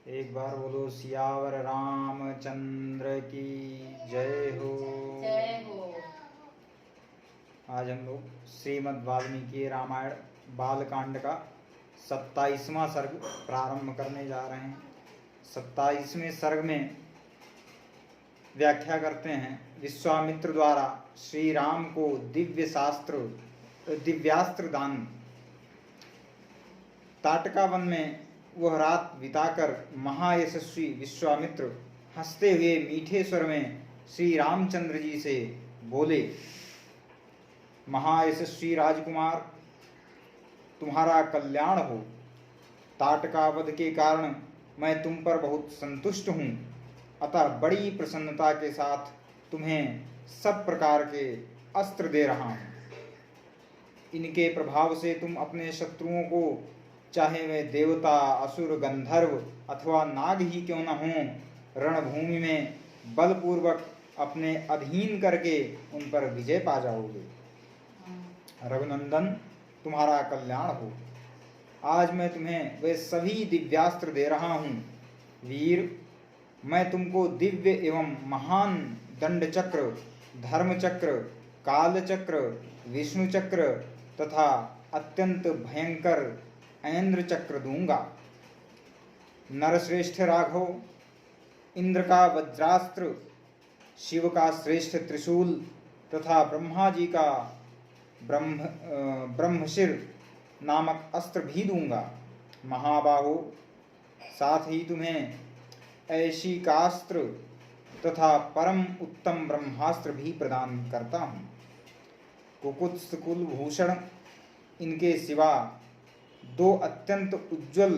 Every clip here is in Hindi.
एक बार बोलो सियावर रामचंद्र की जय हो। जय हो। आज हम लोग श्रीमद् वाल्मीकि रामायण बालकांड का 27वां सर्ग प्रारंभ करने जा रहे हैं। 27वें सर्ग में व्याख्या करते हैं। विश्वामित्र द्वारा श्री राम को दिव्यास्त्र दान। ताटका वन में वह रात बिताकर महायशस्वी विश्वामित्र हंसते हुए मीठे स्वर में श्री रामचंद्र जी से बोले, महायशस्वी राजकुमार, तुम्हारा कल्याण हो। ताटका वध के कारण मैं तुम पर बहुत संतुष्ट हूँ, अतः बड़ी प्रसन्नता के साथ तुम्हें सब प्रकार के अस्त्र दे रहा हूँ। इनके प्रभाव से तुम अपने शत्रुओं को, चाहे वे देवता, असुर, गंधर्व अथवा नाग ही क्यों न हों, रणभूमि में बलपूर्वक अपने अधीन करके उन पर विजय पा जाओगे। रघुनंदन, तुम्हारा कल्याण हो। आज मैं तुम्हें वे सभी दिव्यास्त्र दे रहा हूँ। वीर, मैं तुमको दिव्य एवं महान दंड चक्र, धर्म चक्र, काल चक्र, विष्णु चक्र तथा अत्यंत भयंकर ऐन्द्र चक्र दूंगा। नरश्रेष्ठ राघव, इंद्र का वज्रास्त्र, शिव का श्रेष्ठ त्रिशूल तथा ब्रह्मा जी का ब्रह्मशिर नामक अस्त्र भी दूंगा। महाबाहो, साथ ही तुम्हें ऐशिकास्त्र तथा परम उत्तम ब्रह्मास्त्र भी प्रदान करता हूँ। कुकुत्स कुलभूषण, इनके सिवा दो अत्यंत उज्ज्वल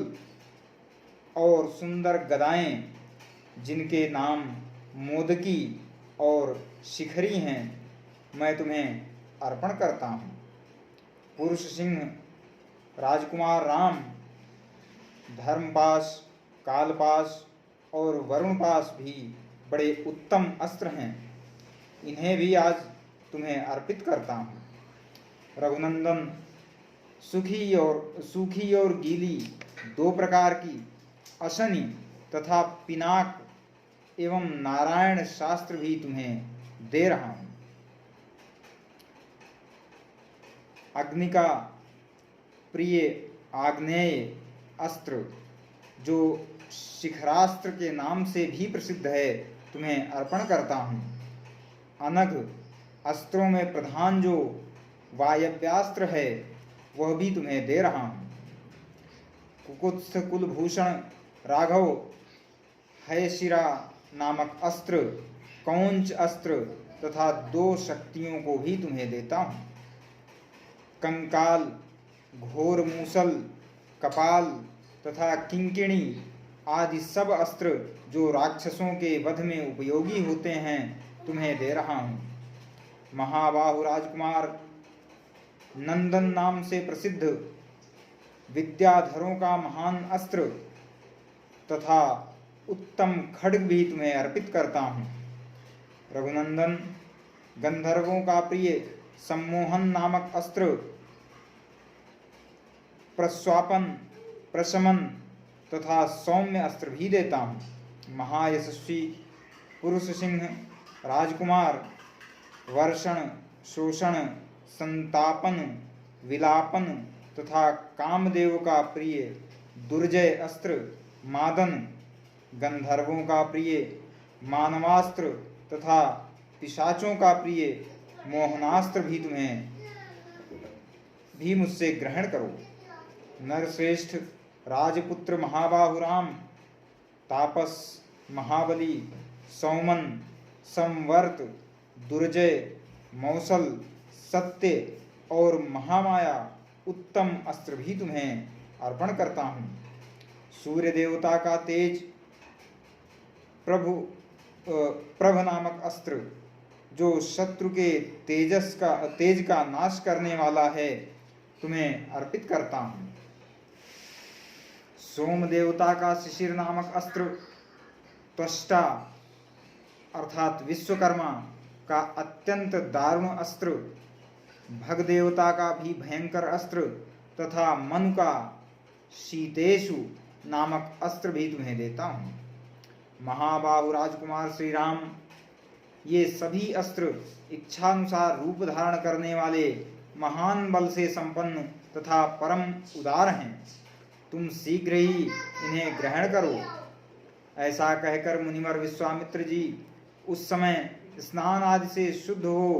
और सुंदर गदाएं, जिनके नाम मोदकी और शिखरी हैं, मैं तुम्हें अर्पण करता हूँ। पुरुष सिंह राजकुमार राम धर्मपाश, कालपाश और वरुणपाश भी बड़े उत्तम अस्त्र हैं, इन्हें भी आज तुम्हें अर्पित करता हूँ। रघुनंदन, सूखी और गीली दो प्रकार की अशनि तथा पिनाक एवं नारायण शास्त्र भी तुम्हें दे रहा हूँ। अग्नि का प्रिय आग्नेय अस्त्र, जो शिखरास्त्र के नाम से भी प्रसिद्ध है, तुम्हें अर्पण करता हूँ। अनघ अस्त्रों में प्रधान जो वायव्यास्त्र है, वह भी तुम्हें दे रहा हूँ। कुकुत्स कुलभूषण राघव, हैशिरा नामक अस्त्र, कौंच अस्त्र तथा दो शक्तियों को भी तुम्हें देता हूँ। कंकाल, घोर मूसल, कपाल तथा किंकिणी आदि सब अस्त्र जो राक्षसों के वध में उपयोगी होते हैं, तुम्हें दे रहा हूँ। महाबाहु राजकुमार, नंदन नाम से प्रसिद्ध विद्याधरों का महान अस्त्र तथा उत्तम खड्ग भी तुम्हें अर्पित करता हूँ। रघुनंदन, गंधर्वों का प्रिय सम्मोहन नामक अस्त्र, प्रस्वापन, प्रशमन तथा सौम्य अस्त्र भी देता हूँ। महायशस्वी पुरुष सिंह राजकुमार, वर्षण, शोषण, संतापन, विलापन तथा कामदेव का प्रिय दुर्जय अस्त्र मादन, गंधर्वों का प्रिय मानवास्त्र तथा पिशाचों का प्रिय मोहनास्त्र भी तुम्हें भी मुझसे ग्रहण करो। नरश्रेष्ठ राजपुत्र महाबाहुराम, तापस, महाबली, सौमन, संवर्त, दुर्जय, मौसल, सत्य और महामाया उत्तम अस्त्र भी तुम्हें अर्पण करता हूँ। सूर्य देवता का तेज, प्रभ नामक अस्त्र, जो शत्रु के तेज का नाश करने वाला है, तुम्हें अर्पित करता हूँ। सोम देवता का शिशिर नामक अस्त्र, त्वष्टा अर्थात विश्वकर्मा का अत्यंत दारुण अस्त्र, भग देवता का भी भयंकर अस्त्र तथा मनु का शीतेषु नामक अस्त्र भी तुम्हें देता हूँ। महाबाहु राजकुमार श्री राम, ये सभी अस्त्र इच्छानुसार रूप धारण करने वाले महान बल से संपन्न तथा परम उदार हैं। तुम शीघ्र ही इन्हें ग्रहण करो। ऐसा कहकर मुनिवर विश्वामित्र जी उस समय स्नान आदि से शुद्ध हो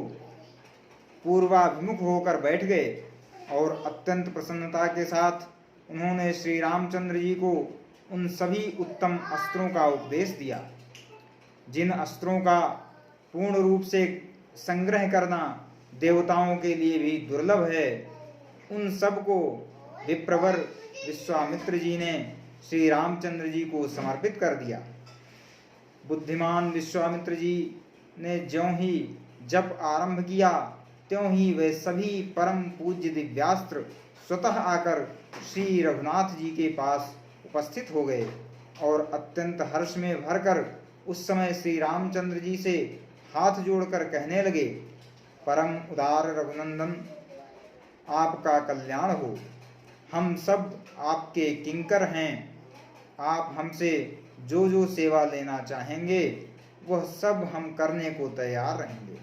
पूर्वाभिमुख होकर बैठ गए और अत्यंत प्रसन्नता के साथ उन्होंने श्री रामचंद्र जी को उन सभी उत्तम अस्त्रों का उपदेश दिया, जिन अस्त्रों का पूर्ण रूप से संग्रह करना देवताओं के लिए भी दुर्लभ है। उन सब को विप्रवर विश्वामित्र जी ने श्री रामचंद्र जी को समर्पित कर दिया। बुद्धिमान विश्वामित्र जी ने ज्यों ही जप आरंभ किया त्यों ही वे सभी परम पूज्य दिव्यास्त्र स्वतः आकर श्री रघुनाथ जी के पास उपस्थित हो गए और अत्यंत हर्ष में भरकर उस समय श्री रामचंद्र जी से हाथ जोड़कर कहने लगे, परम उदार रघुनंदन, आपका कल्याण हो। हम सब आपके किंकर हैं। आप हमसे जो जो सेवा लेना चाहेंगे वह सब हम करने को तैयार रहेंगे।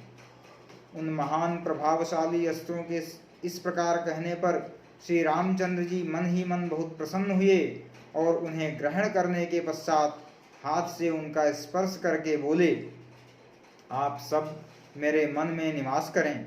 उन महान प्रभावशाली अस्त्रों के इस प्रकार कहने पर श्री रामचंद्र जी मन ही मन बहुत प्रसन्न हुए और उन्हें ग्रहण करने के पश्चात हाथ से उनका स्पर्श करके बोले, आप सब मेरे मन में निवास करें।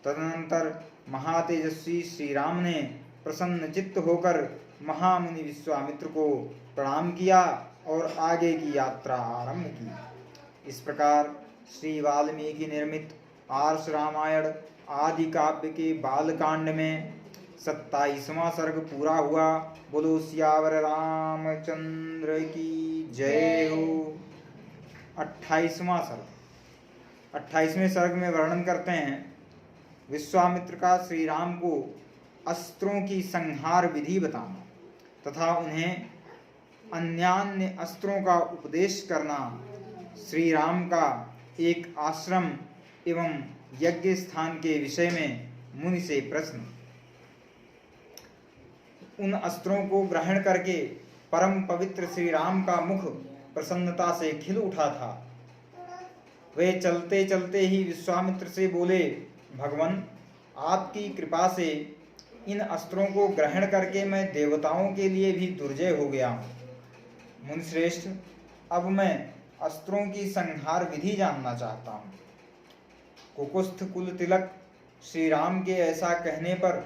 तदनंतर महातेजस्वी श्री राम ने प्रसन्न चित्त होकर महामुनि विश्वामित्र को प्रणाम किया और आगे की यात्रा आरंभ की। इस प्रकार श्री वाल्मीकि निर्मित आर्ष रामायण आदि काव्य के बालकांड में 27वां सर्ग पूरा हुआ। बोलो सियावर रामचंद्र की जय हो। 28वां सर्ग। 28वें सर्ग में वर्णन करते हैं विश्वामित्र का श्री राम को अस्त्रों की संहार विधि बताना तथा उन्हें अन्यान्य अस्त्रों का उपदेश करना। श्री राम का एक आश्रम एवं यज्ञ स्थान के विषय में मुनि से प्रश्न। उन अस्त्रों को ग्रहण करके परम पवित्र श्री राम का मुख प्रसन्नता से खिल उठा था। वे चलते चलते ही विश्वामित्र से बोले, भगवान, आपकी कृपा से इन अस्त्रों को ग्रहण करके मैं देवताओं के लिए भी दुर्जय हो गया हूँ। मुनिश्रेष्ठ, अब मैं अस्त्रों की संहार विधि जानना चाहता हूँ। कुकुस्थ कुल तिलक श्री राम के ऐसा कहने पर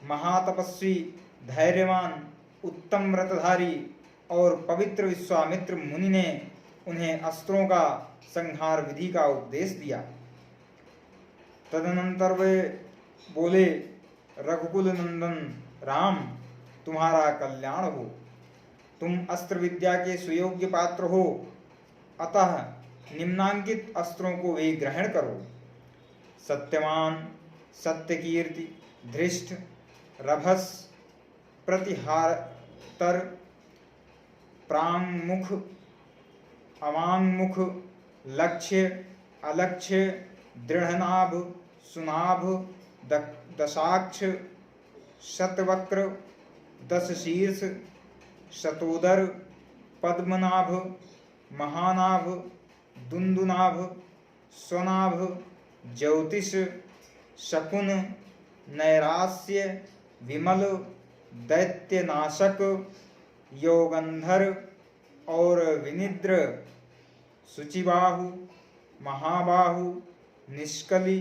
महातपस्वी, धैर्यवान, उत्तम व्रतधारी और पवित्र विश्वामित्र मुनि ने उन्हें अस्त्रों का संहार विधि का उपदेश दिया। तदनंतर वे बोले, रघुकुल नंदन राम, तुम्हारा कल्याण हो। तुम अस्त्र विद्या के सुयोग्य पात्र हो, अतः निम्नांकित अस्त्रों को वे ग्रहण करो। सत्यवान, सत्यकीर्ति, धृष्ट, रभस, प्रतिहातर, प्रांगमुख, अवांगमुख, लक्ष्य, अलक्ष्य, दृढ़नाभ, सुनाभ, दशाक्ष, शतवक्र, दशशीर्ष, शतोदर, पद्मनाभ, महानाभ, दुंदुनाभ, स्वनाभ, ज्योतिष, शकुन, नैरास्य, विमल, दैत्यनाशक, योगंधर और विनिद्र, शुचिबाहु, महाबाहु, निष्कलि,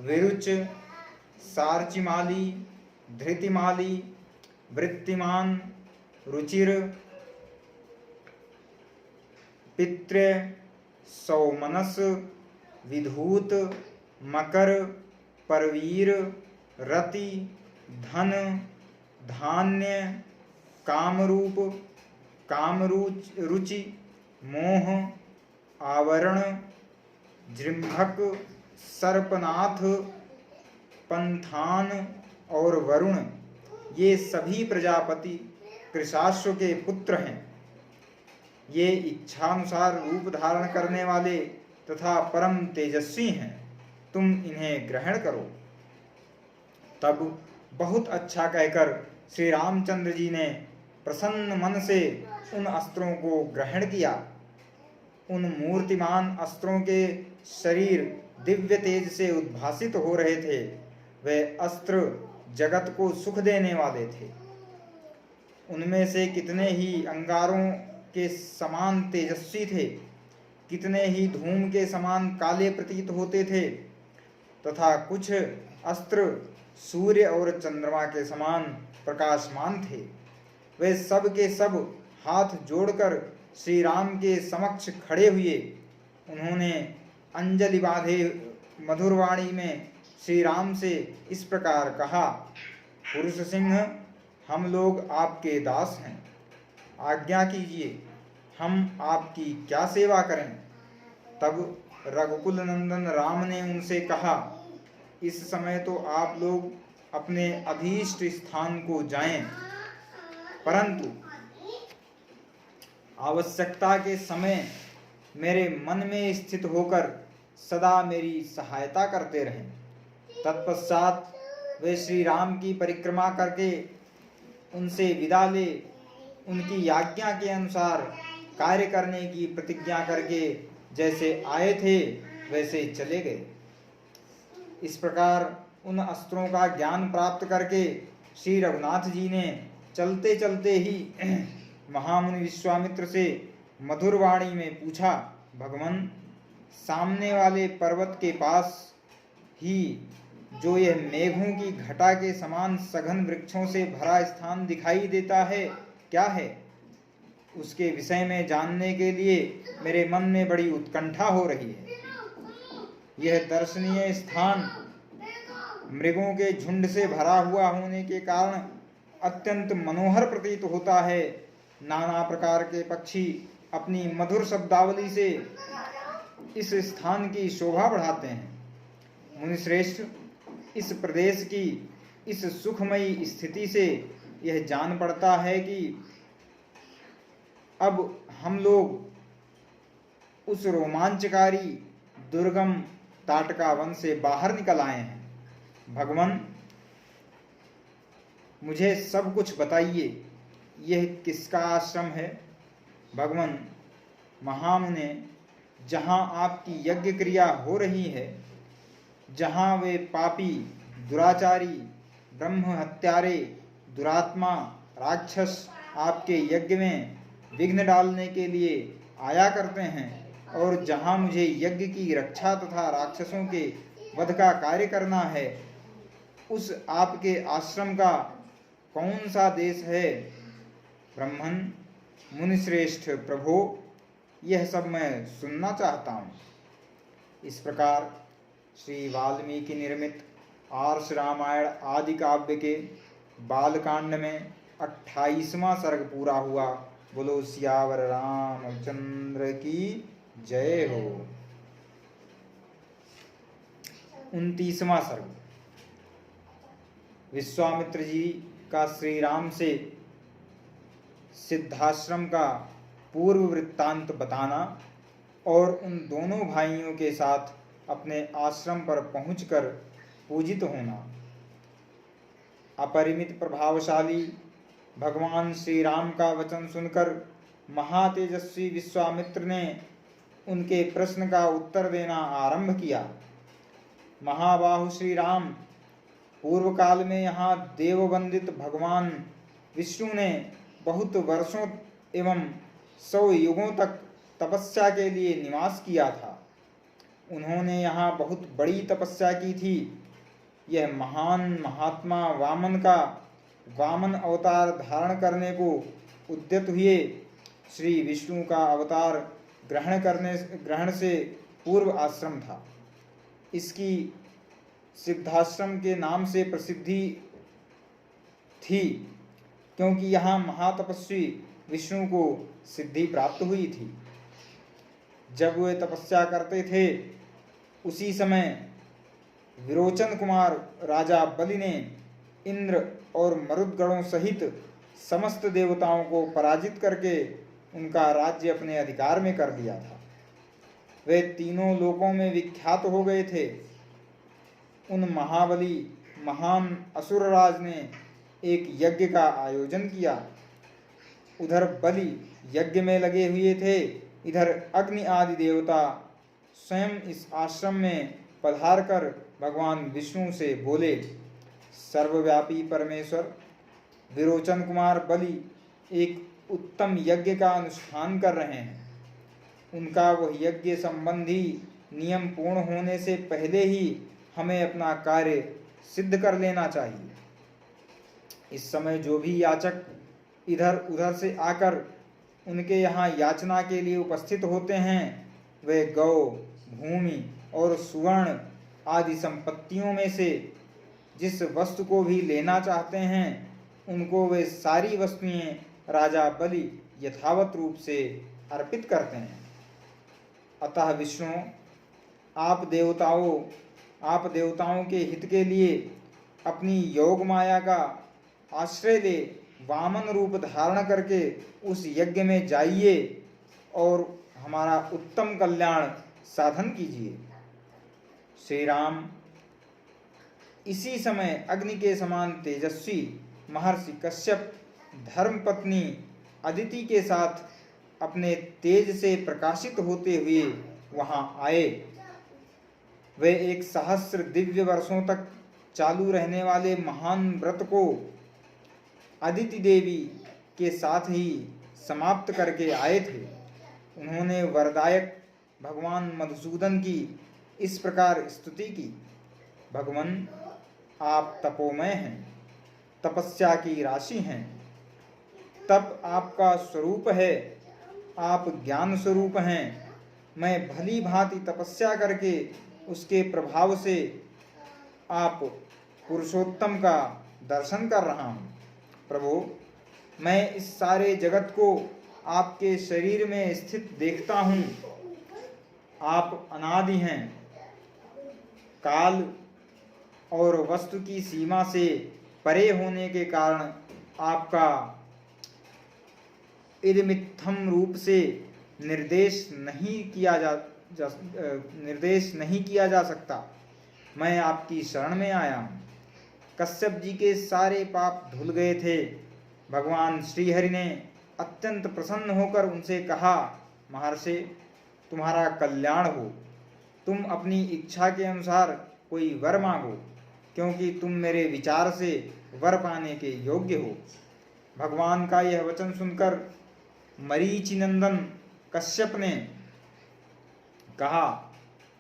विरुच, सार्चिमाली, धृतिमाली, वृत्तिमान, रुचिर, पित्र, सौमनस, विधूत, मकर, परवीर, रति, धन, धान्य, कामरूप, कामरुचि, मोह, आवरण, जृंभक, सर्पनाथ, पंथान और वरुण, ये सभी प्रजापति कृशाश्व के पुत्र हैं। ये इच्छानुसार रूप धारण करने वाले तथा परम तेजस्वी हैं। तुम इन्हें ग्रहण करो। तब बहुत अच्छा कहकर श्री रामचंद्र जी ने प्रसन्न मन से उन अस्त्रों को ग्रहण किया। उन मूर्तिमान अस्त्रों के शरीर दिव्य तेज से उद्भासित हो रहे थे। वे अस्त्र जगत को सुख देने वाले थे। उनमें से कितने ही अंगारों के समान तेजस्वी थे, कितने ही धूम के समान काले प्रतीत होते थे, तथा कुछ अस्त्र सूर्य और चंद्रमा के समान प्रकाशमान थे। वे सब के सब हाथ जोड़कर श्री राम के समक्ष खड़े हुए। उन्होंने अंजलि बांधे मधुर वाणी में श्री राम से इस प्रकार कहा, पुरुष सिंह, हम लोग आपके दास हैं, आज्ञा कीजिए, हम आपकी क्या सेवा करें। तब रघुकुल नंदन राम ने उनसे कहा, इस समय तो आप लोग अपने अभीष्ट स्थान को जाएं, परंतु आवश्यकता के समय मेरे मन में स्थित होकर सदा मेरी सहायता करते रहें। तत्पश्चात वे श्री राम की परिक्रमा करके उनसे विदा ले उनकी आज्ञा के अनुसार कार्य करने की प्रतिज्ञा करके जैसे आए थे वैसे चले गए। इस प्रकार उन अस्त्रों का ज्ञान प्राप्त करके श्री रघुनाथ जी ने चलते चलते ही महामुनि विश्वामित्र से मधुर वाणी में पूछा, भगवान, सामने वाले पर्वत के पास ही जो यह मेघों की घटा के समान सघन वृक्षों से भरा स्थान दिखाई देता है, क्या है? उसके विषय में जानने के लिए मेरे मन में बड़ी उत्कंठा हो रही है। यह दर्शनीय स्थान मृगों के झुंड से भरा हुआ होने के कारण अत्यंत मनोहर प्रतीत होता है। नाना प्रकार के पक्षी अपनी मधुर शब्दावली से इस स्थान की शोभा बढ़ाते हैं। मुनिश्रेष्ठ, इस प्रदेश की इस सुखमयी स्थिति से यह जान पड़ता है कि अब हम लोग उस रोमांचकारी दुर्गम ताटका वन से बाहर निकल आए हैं। भगवान, मुझे सब कुछ बताइए, यह किसका आश्रम है? भगवान, महामुने, जहाँ आपकी यज्ञ क्रिया हो रही है, जहाँ वे पापी, दुराचारी, ब्रह्म हत्यारे, दुरात्मा, राक्षस आपके यज्ञ में विघ्न डालने के लिए आया करते हैं, और जहाँ मुझे यज्ञ की रक्षा तथा राक्षसों के वध का कार्य करना है, उस आपके आश्रम का कौन सा देश है? ब्राह्मण, मुनिश्रेष्ठ प्रभो, यह सब मैं सुनना चाहता हूँ। इस प्रकार श्री वाल्मीकि निर्मित आर्ष रामायण आदि काव्य के बालकांड में 28वां सर्ग पूरा हुआ। बोलो सियावर रामचंद्र की जय हो। 29वां सर्ग। विश्वामित्र जी का श्री राम से सिद्धाश्रम का पूर्व वृत्तांत बताना और उन दोनों भाइयों के साथ अपने आश्रम पर पहुंचकर पूजित होना। अपरिमित प्रभावशाली भगवान श्री राम का वचन सुनकर महातेजस्वी विश्वामित्र ने उनके प्रश्न का उत्तर देना आरंभ किया। महाबाहु श्री राम, पूर्व काल में यहाँ देववंदित भगवान विष्णु ने बहुत वर्षों एवं 100 युगों तक तपस्या के लिए निवास किया था। उन्होंने यहाँ बहुत बड़ी तपस्या की थी। यह महान महात्मा वामन अवतार धारण करने को उद्यत हुए श्री विष्णु का अवतार ग्रहण से पूर्व आश्रम था। इसकी सिद्धाश्रम के नाम से प्रसिद्धि थी, क्योंकि यहाँ महातपस्वी विष्णु को सिद्धि प्राप्त हुई थी। जब वे तपस्या करते थे, उसी समय विरोचन कुमार राजा बलि ने इंद्र और मरुदगणों सहित समस्त देवताओं को पराजित करके उनका राज्य अपने अधिकार में कर दिया था। वे तीनों लोकों में विख्यात हो गए थे। उन महाबली महान असुरराज ने एक यज्ञ का आयोजन किया। उधर बलि यज्ञ में लगे हुए थे, इधर अग्नि आदि देवता स्वयं इस आश्रम में पधार कर भगवान विष्णु से बोले। सर्वव्यापी परमेश्वर विरोचन कुमार बलि एक उत्तम यज्ञ का अनुष्ठान कर रहे हैं। उनका वह यज्ञ संबंधी नियम पूर्ण होने से पहले ही हमें अपना कार्य सिद्ध कर लेना चाहिए। इस समय जो भी याचक इधर उधर से आकर उनके यहाँ याचना के लिए उपस्थित होते हैं, वे गौ, भूमि और सुवर्ण आदि संपत्तियों में से जिस वस्तु को भी लेना चाहते हैं, उनको वे सारी वस्तुएं राजा बलि यथावत रूप से अर्पित करते हैं। अतः विष्णु, आप देवताओं के हित के लिए अपनी योग माया का आश्रय ले वामन रूप धारण करके उस यज्ञ में जाइए और हमारा उत्तम कल्याण साधन कीजिए। श्री राम इसी समय अग्नि के समान तेजस्वी महर्षि कश्यप धर्मपत्नी अदिति के साथ अपने तेज से प्रकाशित होते हुए वहां आए। वे 1 सहस्र दिव्य वर्षों तक चालू रहने वाले महान व्रत को अदिति देवी के साथ ही समाप्त करके आए थे। उन्होंने वरदायक भगवान मधुसूदन की इस प्रकार स्तुति की। भगवान, आप तपोमय हैं, तपस्या की राशि हैं, तप आपका स्वरूप है, आप ज्ञान स्वरूप हैं। मैं भली भांति तपस्या करके उसके प्रभाव से आप पुरुषोत्तम का दर्शन कर रहा हूँ। प्रभु, मैं इस सारे जगत को आपके शरीर में स्थित देखता हूँ। आप अनादि हैं। काल और वस्तु की सीमा से परे होने के कारण आपका इदमित्थम रूप से निर्देश नहीं किया जा सकता। मैं आपकी शरण में आया हूँ। कश्यप जी के सारे पाप धुल गए थे। भगवान श्रीहरि ने अत्यंत प्रसन्न होकर उनसे कहा, महर्षि, तुम्हारा कल्याण हो। तुम अपनी इच्छा के अनुसार कोई वर मांगो, क्योंकि तुम मेरे विचार से वर पाने के योग्य हो। भगवान का यह वचन सुनकर मरीचिनंदन कश्यप ने कहा,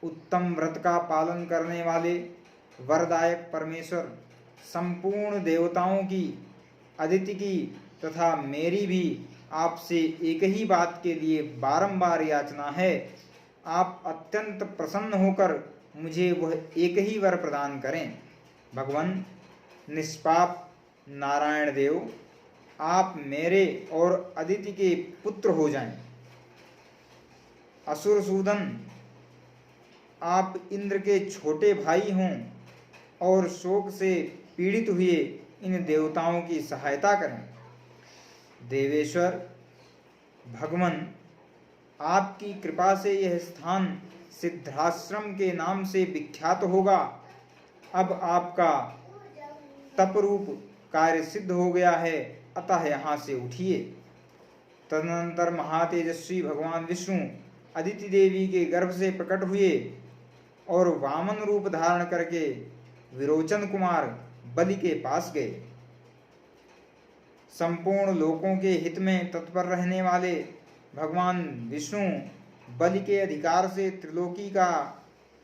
उत्तम व्रत का पालन करने वाले वरदायक परमेश्वर, संपूर्ण देवताओं की, अदिति की तथा मेरी भी आपसे एक ही बात के लिए बारंबार याचना है। आप अत्यंत प्रसन्न होकर मुझे वह एक ही वर प्रदान करें। भगवान, निष्पाप नारायण देव, आप मेरे और अदिति के पुत्र हो जाएं। असुरसूदन, आप इंद्र के छोटे भाई हों और शोक से पीड़ित हुए इन देवताओं की सहायता करें। देवेश्वर भगवान, आपकी कृपा से यह स्थान सिद्धाश्रम के नाम से विख्यात होगा। अब आपका तपरूप कार्य सिद्ध हो गया है, अतः यहाँ से उठिए। तदनंतर महातेजस्वी भगवान विष्णु अदिति देवी के गर्भ से प्रकट हुए और वामन रूप धारण करके विरोचन कुमार बलि के पास गए। संपूर्ण लोकों के हित में तत्पर रहने वाले भगवान विष्णु बलि के अधिकार से त्रिलोकी का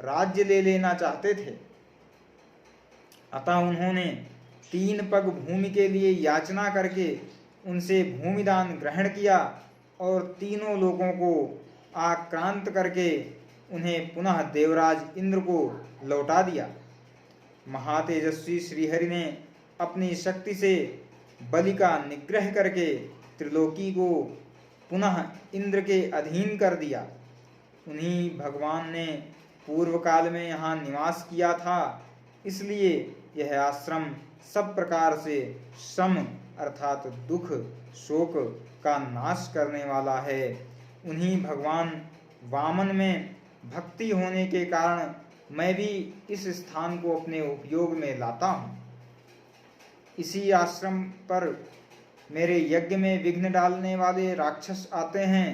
राज्य ले लेना चाहते थे। अतः उन्होंने 3 पग भूमि के लिए याचना करके उनसे भूमिदान ग्रहण किया और तीनों लोगों को आक्रांत करके उन्हें पुनः देवराज इंद्र को लौटा दिया। महातेजस्वी श्रीहरि ने अपनी शक्ति से बलि का निग्रह करके त्रिलोकी को पुनः इंद्र के अधीन कर दिया। उन्हीं भगवान ने पूर्व काल में यहाँ निवास किया था, इसलिए यह आश्रम सब प्रकार से श्रम अर्थात दुख शोक का नाश करने वाला है। उन्हीं भगवान वामन में भक्ति होने के कारण मैं भी इस स्थान को अपने उपयोग में लाता हूँ। इसी आश्रम पर मेरे यज्ञ में विघ्न डालने वाले राक्षस आते हैं।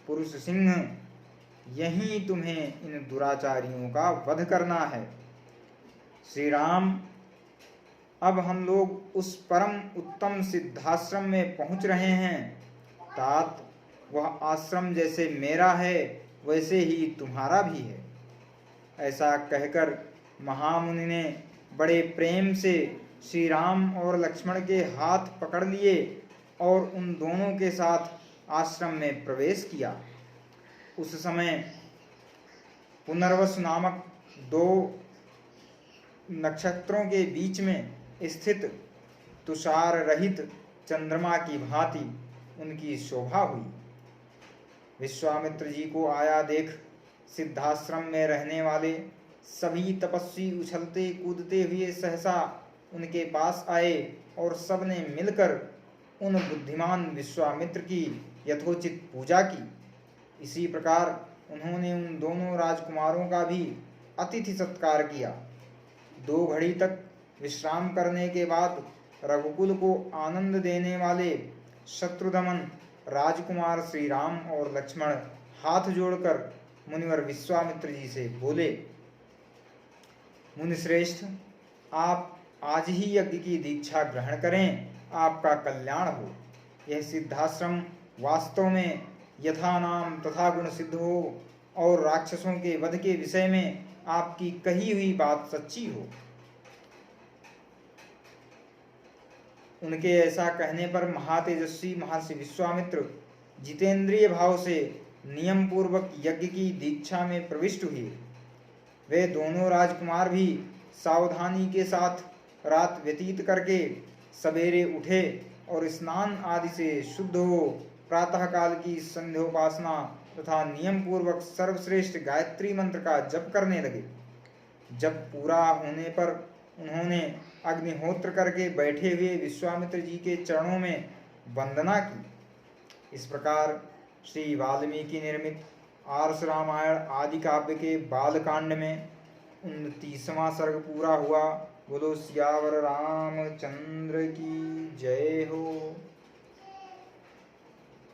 पुरुष सिंह, यहीं तुम्हें इन दुराचारियों का वध करना है। श्री राम, अब हम लोग उस परम उत्तम सिद्धाश्रम में पहुंच रहे हैं। तात, वह आश्रम जैसे मेरा है वैसे ही तुम्हारा भी है। ऐसा कहकर महामुनि ने बड़े प्रेम से श्री राम और लक्ष्मण के हाथ पकड़ लिए और उन दोनों के साथ आश्रम में प्रवेश किया। उस समय पुनर्वसु नामक 2 नक्षत्रों के बीच में स्थित तुषार रहित चंद्रमा की भांति उनकी शोभा हुई। विश्वामित्र जी को आया देख सिद्धाश्रम में रहने वाले सभी तपस्वी उछलते कूदते हुए सहसा उनके पास आए और सबने मिलकर उन बुद्धिमान विश्वामित्र की यथोचित पूजा की। इसी प्रकार उन्होंने उन दोनों राजकुमारों का भी अतिथि सत्कार किया। 2 घड़ी तक विश्राम करने के बाद रघुकुल को आनंद देने वाले शत्रुदमन राजकुमार श्री राम और लक्ष्मण हाथ जोड़कर मुनिवर विश्वामित्र जी से बोले, मुनिश्रेष्ठ, आप आज ही यज्ञ की दीक्षा ग्रहण करें, आपका कल्याण हो। यह सिद्धाश्रम वास्तव में यथा नाम तथा गुण सिद्ध हो और राक्षसों के वध के विषय में आपकी कही हुई बात सच्ची हो। उनके ऐसा कहने पर महातेजस्वी महर्षि विश्वामित्र जितेंद्रिय भाव से नियम पूर्वक यज्ञ की दीक्षा में प्रविष्ट हुए। वे दोनों राजकुमार भी सावधानी के साथ रात व्यतीत करके सवेरे उठे और स्नान आदि से शुद्ध हो प्रातःकाल की संध्योपासना तथा नियम पूर्वक सर्वश्रेष्ठ गायत्री मंत्र का जप करने लगे। जब पूरा होने पर उन्होंने अग्निहोत्र करके बैठे हुए विश्वामित्र जी के चरणों में वंदना की। इस प्रकार श्री वाल्मीकि निर्मित आर्ष रामायण आदि काव्य के बालकांड में 29वां सर्ग पूरा हुआ। बोलो सियावर रामचंद्र की जय हो।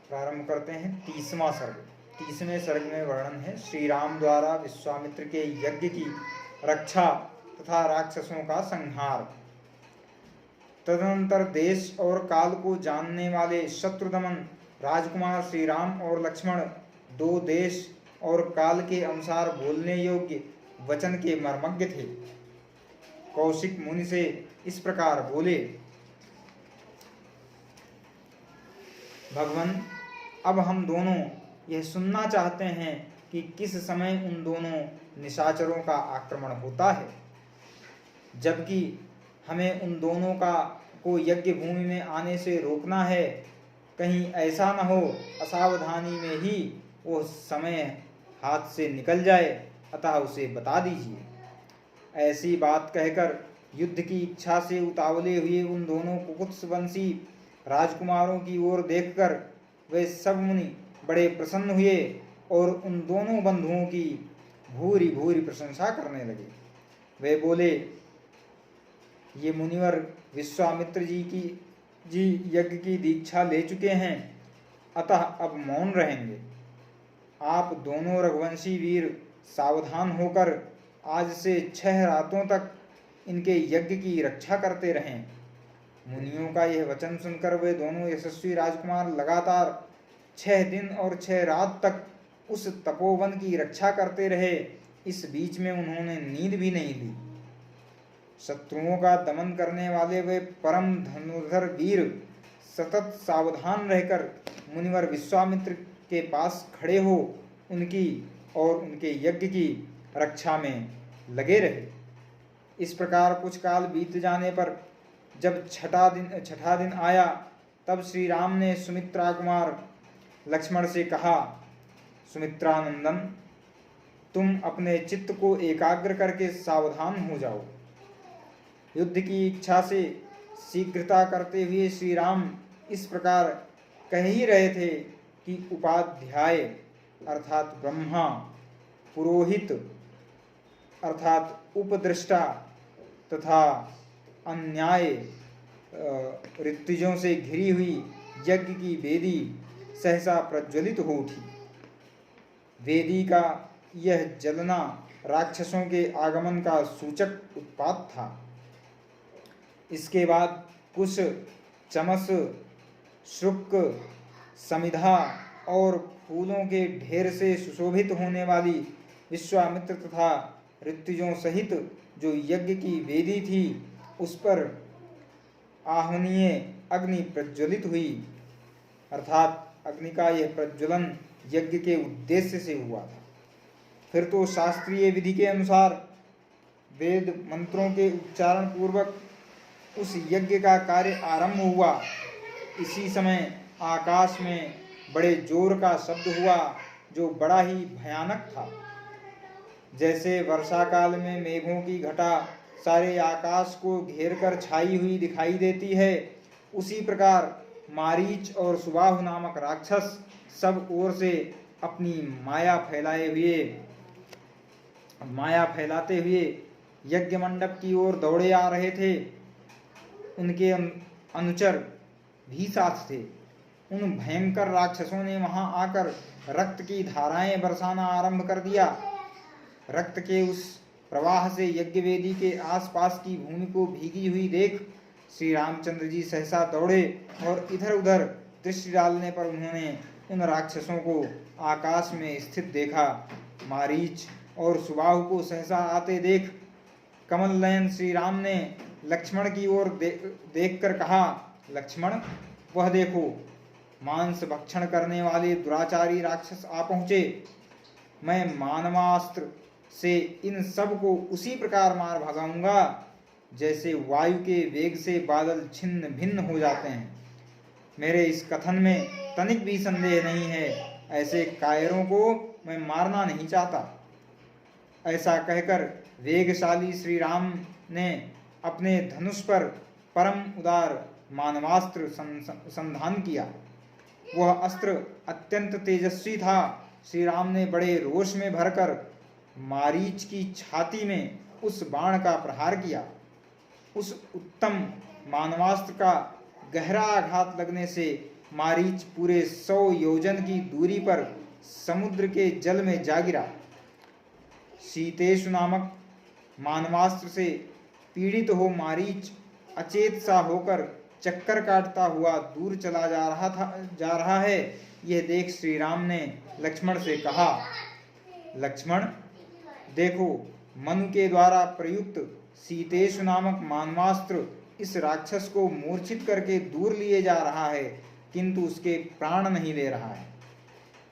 प्रारंभ करते हैं 30वां सर्ग। 30वें सर्ग में वर्णन है श्री राम द्वारा विश्वामित्र के यज्ञ की रक्षा तथा राक्षसों का संहार। तदनंतर देश और काल को जानने वाले शत्रुदमन राजकुमार श्री राम और लक्ष्मण 2 देश और काल के अनुसार बोलने योग्य वचन के मर्मज्ञ थे। कौशिक मुनि से इस प्रकार बोले, भगवान, अब हम दोनों यह सुनना चाहते हैं कि किस समय उन दोनों निशाचरों का आक्रमण होता है, जबकि हमें उन दोनों को यज्ञ भूमि में आने से रोकना है। कहीं ऐसा न हो असावधानी में ही वो समय हाथ से निकल जाए, अतः उसे बता दीजिए। ऐसी बात कहकर युद्ध की इच्छा से उतावले हुए उन दोनों कुकुत्सवंशी राजकुमारों की ओर देखकर वे सब मुनि बड़े प्रसन्न हुए और उन दोनों बंधुओं की भूरी भूरी प्रशंसा करने लगे। वे बोले, ये मुनिवर विश्वामित्र जी यज्ञ की दीक्षा ले चुके हैं, अतः अब मौन रहेंगे। आप दोनों रघुवंशी वीर सावधान होकर आज से 6 रातों तक इनके यज्ञ की रक्षा करते रहें। मुनियों का यह वचन सुनकर वे दोनों यशस्वी राजकुमार लगातार 6 दिन और 6 रात तक उस तपोवन की रक्षा करते रहे। इस बीच में उन्होंने नींद भी नहीं ली। शत्रुओं का दमन करने वाले वे परम धनुर्धर वीर सतत सावधान रहकर मुनिवर विश्वामित्र के पास खड़े हो उनकी और उनके यज्ञ की रक्षा में लगे रहे। इस प्रकार कुछ काल बीत जाने पर जब छठा दिन आया, तब श्री राम ने सुमित्रा कुमार लक्ष्मण से कहा, सुमित्रानंदन, तुम अपने चित्त को एकाग्र करके सावधान हो जाओ। युद्ध की इच्छा से शीघ्रता करते हुए श्री राम इस प्रकार कह ही रहे थे कि उपाध्याय अर्थात ब्रह्मा, पुरोहित अर्थात उपदृष्टा तथा अन्याय ऋत्विजों से घिरी हुई यज्ञ की वेदी सहसा प्रज्वलित हो उठी। वेदी का यह जलना राक्षसों के आगमन का सूचक उत्पात था। इसके बाद कुश, चमस, शुक्र, समिधा और फूलों के ढेर से सुशोभित होने वाली विश्वामित्र तथा ऋत्विजों सहित जो यज्ञ की वेदी थी उस पर आहवनीय अग्नि प्रज्वलित हुई, अर्थात अग्नि का यह प्रज्वलन यज्ञ के उद्देश्य से हुआ था। फिर तो शास्त्रीय विधि के अनुसार वेद मंत्रों के उच्चारण पूर्वक उस यज्ञ का कार्य आरंभ हुआ। इसी समय आकाश में बड़े जोर का शब्द हुआ जो बड़ा ही भयानक था। जैसे वर्षा काल में मेघों की घटा सारे आकाश को घेर कर छाई हुई दिखाई देती है, उसी प्रकार मारीच और सुबाहु नामक राक्षस सब ओर से अपनी माया फैलाते हुए यज्ञ मंडप की ओर दौड़े आ रहे थे। उनके अनुचर भी साथ थे। उन भयंकर राक्षसों ने वहां आकर रक्त की धाराएं बरसाना आरंभ कर दिया। रक्त के उस प्रवाह से यज्ञ वेदी के आसपास की भूमि को भीगी हुई देख श्री रामचंद्र जी सहसा दौड़े और इधर उधर दृष्टि डालने पर उन्होंने उन राक्षसों को आकाश में स्थित देखा। मारीच और सुबाहु को सहसा आते देख कमल नयन श्री राम ने लक्ष्मण की ओर देखकर कहा, लक्ष्मण वह देखो, मांस भक्षण करने वाले दुराचारी राक्षस आ पहुंचे। मैं मानवास्त्र से इन सब को उसी प्रकार मार भगाऊंगा जैसे वायु के वेग से बादल छिन्न भिन्न हो जाते हैं। मेरे इस कथन में तनिक भी संदेह नहीं है। ऐसे कायरों को मैं मारना नहीं चाहता। ऐसा कहकर वेगशाली श्री राम ने अपने धनुष पर परम उदार मानवास्त्र संधान किया। वह अस्त्र अत्यंत तेजस्वी था। श्री राम ने बड़े रोष में भरकर मारीच की छाती में उस बाण का प्रहार किया। उस उत्तम मानवास्त्र का गहरा आघात लगने से मारीच पूरे 100 योजन की दूरी पर समुद्र के जल में जा गिरा। शीतेशु नामक मानवास्त्र से पीड़ित हो मारीच अचेत सा होकर चक्कर काटता हुआ दूर चला जा रहा है। यह देख श्री राम ने लक्ष्मण से कहा, लक्ष्मण देखो, मनु के द्वारा प्रयुक्त शीतेशु नामक मानवास्त्र इस राक्षस को मूर्छित करके दूर लिए जा रहा है, किंतु उसके प्राण नहीं ले रहा है।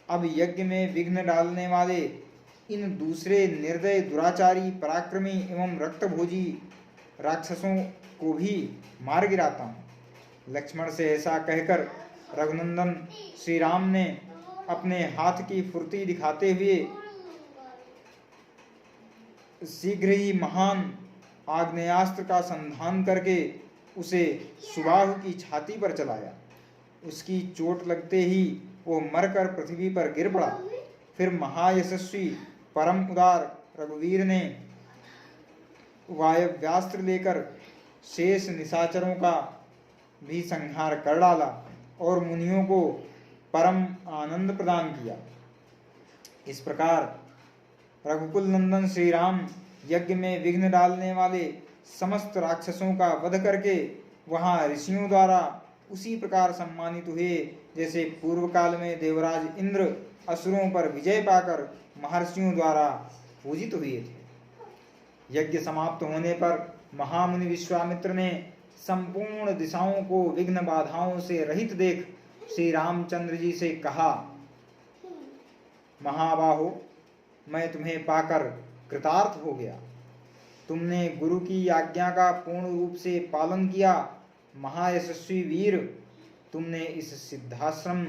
अब यज्ञ में विघ्न डालने वाले इन दूसरे निर्दय दुराचारी पराक्रमी एवं रक्तभोजी राक्षसों को भी मार गिराता हूँ। लक्ष्मण से ऐसा कहकर रघुनंदन श्री राम ने अपने हाथ की फुर्ती दिखाते हुए शीघ्र ही महान आग्नेयास्त्र का संधान करके उसे सुबाहु की छाती पर चलाया। उसकी चोट लगते ही वो मरकर पृथ्वी पर गिर पड़ा। फिर महायशस्वी परम उदार रघुवीर ने वायव्यास्त्र लेकर शेष निशाचरों का भी संहार कर डाला और मुनियों को परम आनंद प्रदान किया। इस प्रकार रघुकुल नंदन श्री राम यज्ञ में विघ्न डालने वाले समस्त राक्षसों का वध करके वहां ऋषियों द्वारा उसी प्रकार सम्मानित हुए जैसे पूर्व काल में देवराज इंद्र असुरों पर विजय पाकर महर्षियों द्वारा पूजित हुए थे। यज्ञ समाप्त होने पर महामुनि विश्वामित्र ने संपूर्ण दिशाओं को विघ्न बाधाओं से रहित देख श्री रामचंद्र जी से कहा, महाबाहो, मैं तुम्हें पाकर कृतार्थ हो गया। तुमने गुरु की आज्ञा का पूर्ण रूप से पालन किया। महायशस्वी वीर, तुमने इस सिद्धाश्रम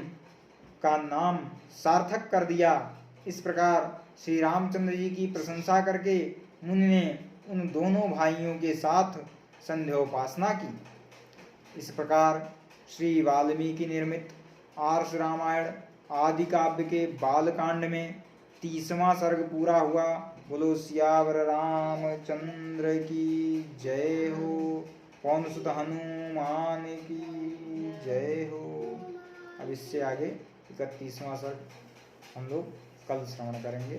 का नाम सार्थक कर दिया। इस प्रकार श्री रामचंद्र जी की प्रशंसा करके मुनि ने उन दोनों भाइयों के साथ संध्योपासना की। इस प्रकार श्री वाल्मीकि निर्मित आर्ष रामायण आदि काव्य के बालकांड में 30वां सर्ग पूरा हुआ। बोलो सियावर रामचंद्र की जय हो। पवन सुत हनुमान की जय हो। अब इससे आगे 31वां सर्ग हम लोग कल श्रवण करेंगे।